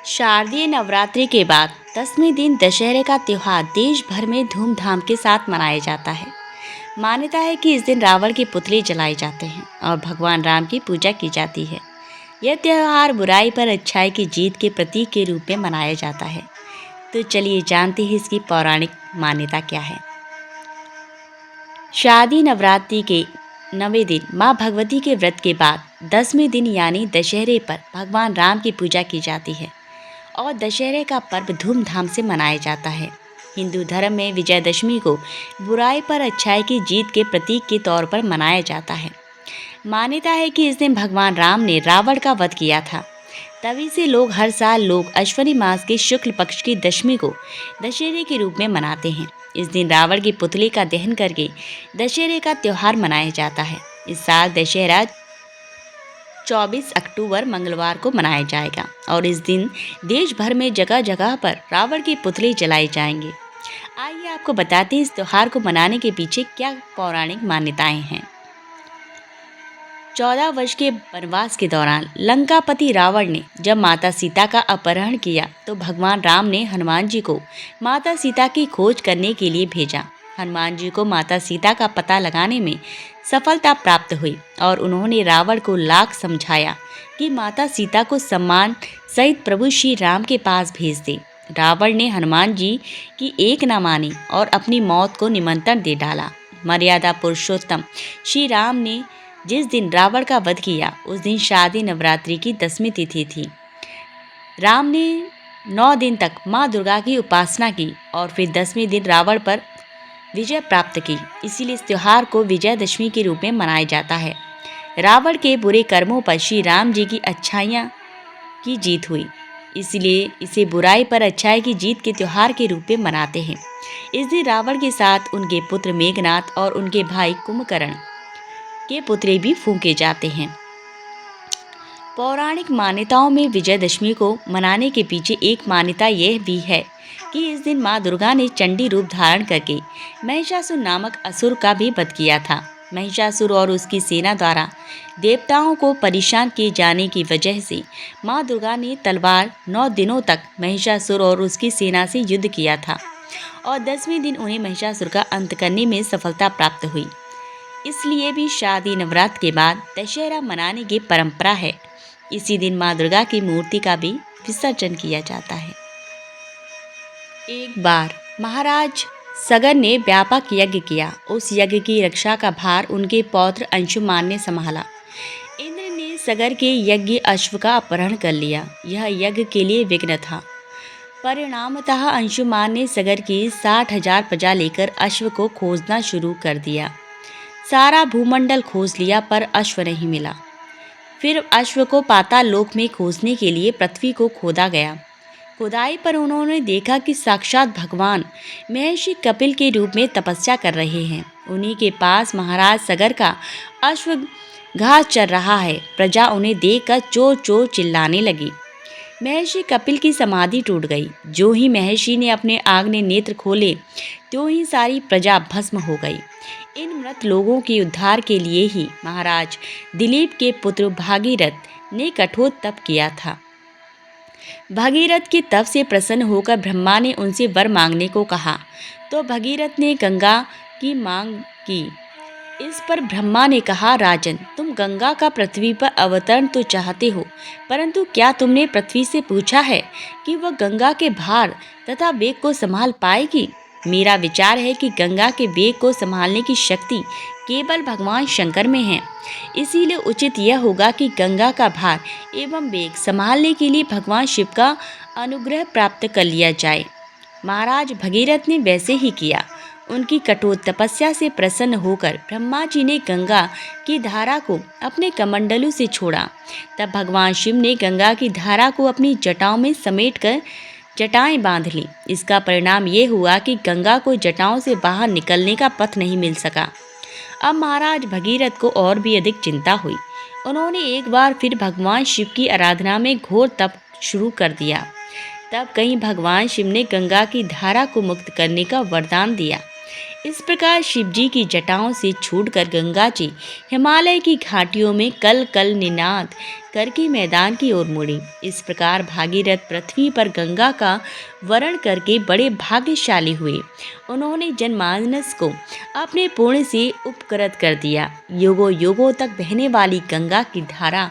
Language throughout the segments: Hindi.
शारदीय नवरात्रि के बाद 10वें दिन दशहरे का त्योहार देश भर में धूमधाम के साथ मनाया जाता है। मान्यता है कि इस दिन रावण के पुतले जलाए जाते हैं और भगवान राम की पूजा की जाती है। यह त्योहार बुराई पर अच्छाई की जीत के प्रतीक के रूप में मनाया जाता है। तो चलिए जानते हैं इसकी पौराणिक मान्यता क्या है। शारदीय नवरात्रि के 9वें दिन माँ भगवती के व्रत के बाद 10वें दिन यानी दशहरे पर भगवान राम की पूजा की जाती है और दशहरे का पर्व धूमधाम से मनाया जाता है। हिंदू धर्म में विजयदशमी को बुराई पर अच्छाई की जीत के प्रतीक के तौर पर मनाया जाता है। मान्यता है कि इस दिन भगवान राम ने रावण का वध किया था। तभी से हर साल अश्विनी मास के शुक्ल पक्ष की दशमी को दशहरे के रूप में मनाते हैं। इस दिन रावण के पुतले का दहन करके दशहरे का त्योहार मनाया जाता है। इस साल दशहरा 24 अक्टूबर मंगलवार को मनाया जाएगा और इस दिन देश भर में जगह जगह पर रावण के पुतले जलाए जाएंगे। आइए आपको बताते हैं इस त्योहार को मनाने के पीछे क्या पौराणिक मान्यताएं हैं। 14 वर्ष के वनवास के दौरान लंकापति रावण ने जब माता सीता का अपहरण किया तो भगवान राम ने हनुमान जी को माता सीता की खोज करने के लिए भेजा। हनुमान जी को माता सीता का पता लगाने में सफलता प्राप्त हुई और उन्होंने रावण को लाख समझाया कि माता सीता को सम्मान सहित प्रभु श्री राम के पास भेज दे। रावण ने हनुमान जी की एक न मानी और अपनी मौत को निमंत्रण दे डाला। मर्यादा पुरुषोत्तम श्री राम ने जिस दिन रावण का वध किया उस दिन शारदीय नवरात्रि की 10वीं तिथि थी। राम ने 9 दिन तक माँ दुर्गा की उपासना की और फिर 10वें दिन रावण पर विजय प्राप्त की। इसीलिए इस त्योहार को विजयदशमी के रूप में मनाया जाता है। रावण के बुरे कर्मों पर श्री राम जी की अच्छाइयाँ की जीत हुई, इसलिए इसे बुराई पर अच्छाई की जीत के त्योहार के रूप में मनाते हैं। इस दिन रावण के साथ उनके पुत्र मेघनाथ और उनके भाई कुंभकर्ण के पुतले भी फूंके जाते हैं। पौराणिक मान्यताओं में विजयदशमी को मनाने के पीछे एक मान्यता यह भी है कि इस दिन माँ दुर्गा ने चंडी रूप धारण करके महिषासुर नामक असुर का भी वध किया था। महिषासुर और उसकी सेना द्वारा देवताओं को परेशान किए जाने की वजह से माँ दुर्गा ने तलवार 9 दिनों तक महिषासुर और उसकी सेना से युद्ध किया था और 10वें दिन उन्हें महिषासुर का अंत करने में सफलता प्राप्त हुई। इसलिए भी शारदीय नवरात्र के बाद दशहरा मनाने की परंपरा है। इसी दिन माँ दुर्गा की मूर्ति का भी विसर्जन किया जाता है। एक बार महाराज सगर ने व्यापक यज्ञ किया। उस यज्ञ की रक्षा का भार उनके पौत्र अंशुमान ने संभाला। इंद्र ने सगर के यज्ञ अश्व का अपहरण कर लिया। यह यज्ञ के लिए विघ्न था। परिणामतः अंशुमान ने सगर की 60,000 प्रजा लेकर अश्व को खोजना शुरू कर दिया। सारा भूमंडल खोज लिया पर अश्व नहीं मिला। फिर अश्व को पाताल लोक में खोजने के लिए पृथ्वी को खोदा गया। खुदाई पर उन्होंने देखा कि साक्षात भगवान महर्षि कपिल के रूप में तपस्या कर रहे हैं। उन्हीं के पास महाराज सगर का अश्व घास चर रहा है। प्रजा उन्हें देखकर चोर चोर चिल्लाने लगी। महर्षि कपिल की समाधि टूट गई। जो ही महर्षि ने अपने आग्नेय नेत्र खोले त्यों ही सारी प्रजा भस्म हो गई। इन मृत लोगों के उद्धार के लिए ही महाराज दिलीप के पुत्र भागीरथ ने कठोर तप किया था। भगीरथ के तप से प्रसन्न होकर ब्रह्मा ने उनसे वर मांगने को कहा तो भगीरथ ने गंगा की मांग की। इस पर ब्रह्मा ने कहा, राजन, तुम गंगा का पृथ्वी पर अवतरण तो चाहते हो, परंतु क्या तुमने पृथ्वी से पूछा है कि वह गंगा के भार तथा वेग को संभाल पाएगी? मेरा विचार है कि गंगा के वेग को संभालने की शक्ति केवल भगवान शंकर में है। इसीलिए उचित यह होगा कि गंगा का भार एवं वेग संभालने के लिए भगवान शिव का अनुग्रह प्राप्त कर लिया जाए। महाराज भगीरथ ने वैसे ही किया। उनकी कठोर तपस्या से प्रसन्न होकर ब्रह्मा जी ने गंगा की धारा को अपने कमंडलू से छोड़ा। तब भगवान शिव ने गंगा की धारा को अपनी जटाओं में समेटकर जटाएं बांध ली। इसका परिणाम ये हुआ कि गंगा को जटाओं से बाहर निकलने का पथ नहीं मिल सका। अब महाराज भगीरथ को और भी अधिक चिंता हुई। उन्होंने एक बार फिर भगवान शिव की आराधना में घोर तप शुरू कर दिया। तब कहीं भगवान शिव ने गंगा की धारा को मुक्त करने का वरदान दिया। इस प्रकार शिवजी की जटाओं से छूटकर गंगा जी हिमालय की घाटियों में कल कल निनाद करके मैदान की ओर मुड़ी। इस प्रकार भागीरथ पृथ्वी पर गंगा का वरण करके बड़े भाग्यशाली हुए। उन्होंने जनमानस को अपने पुण्य से उपकृत कर दिया। युगों युगों तक बहने वाली गंगा की धारा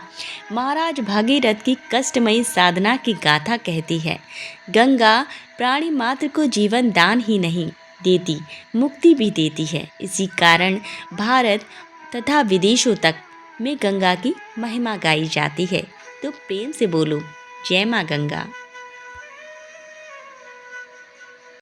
महाराज भागीरथ की कष्टमयी साधना की गाथा कहती है। गंगा प्राणी मात्र को जीवन दान ही नहीं देती, मुक्ति भी देती है। इसी कारण भारत तथा विदेशों तक में गंगा की महिमा गाई जाती है। तो प्रेम से बोलो, जय माँ गंगा।